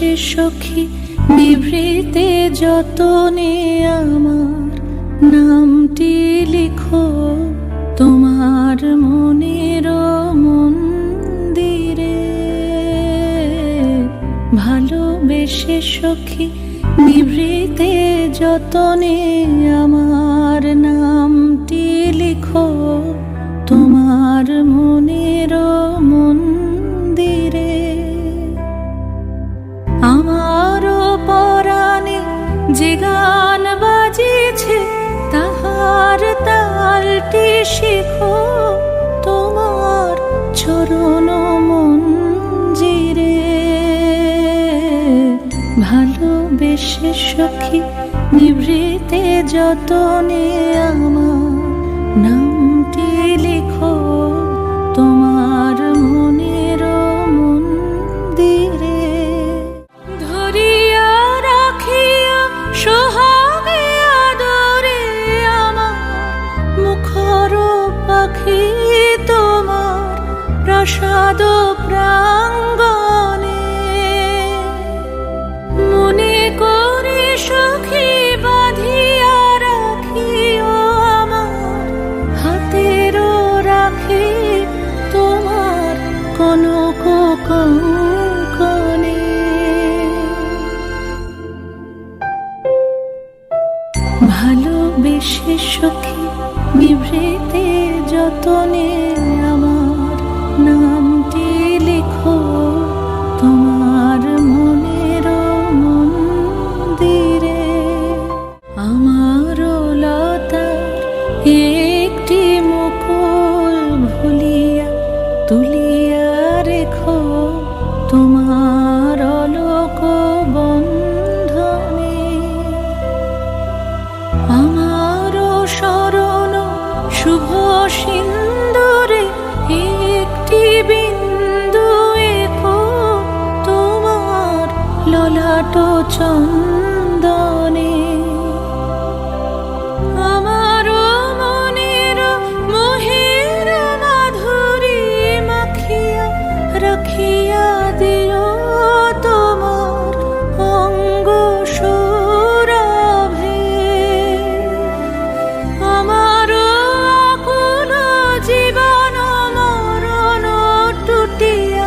ভালোবেসে সখী নিভৃতে যতনে আমার নামটি লিখো তোমার মনের মন্দিরে। ভালোবেসে সখী নিভৃতে যতনে আমার নামটি লিখো তোমার মনের মন্দিরে। আমারও পরাণে যে গান বাজিছে তাহার তালটি শিখো তোমার চরণ মঞ্জিরে। ভালোবেসে সখী নিভৃতে যতনে আমার নামটি লিখো তোমার মনের মন্দিরে। ধরিয়া রাখিয়া সোহাগে আদরে আমার মুখর পাখি তোমার প্রাসাদ প্রাঙ্গণে। মনে করে সখী বাঁধিয়া রাখিও আমার হাতেরও রাখি তোমার কনক কঙ্কণে। ভালোবেসে সখী নিভৃতে যতনে আমার নামটি লিখো তোমার মনের মন্দিরে। আমার লতার একটি মুকুল ভুলিয়া তুলিয়া রেখো তোমার অলোক বন্ধনে। আমার শরণ শুভ সিন্দুরে একটি বিন্দু এঁকো তোমার ললাট চন্দনে। আমার মনের মোহের মাধুরী মাখিয়া রাখিয়া দিও তোমার অঙ্গ সৌরভে। আমার আকুল জীবন মরণ টুটিয়া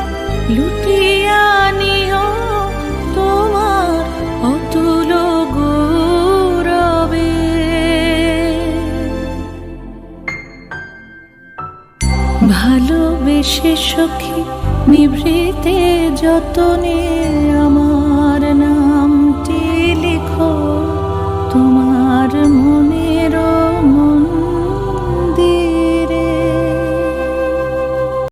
লুটিয়া নিও তোমার অতুল গৌরবে। ভালোবেসে সখী নিভৃতে যতনে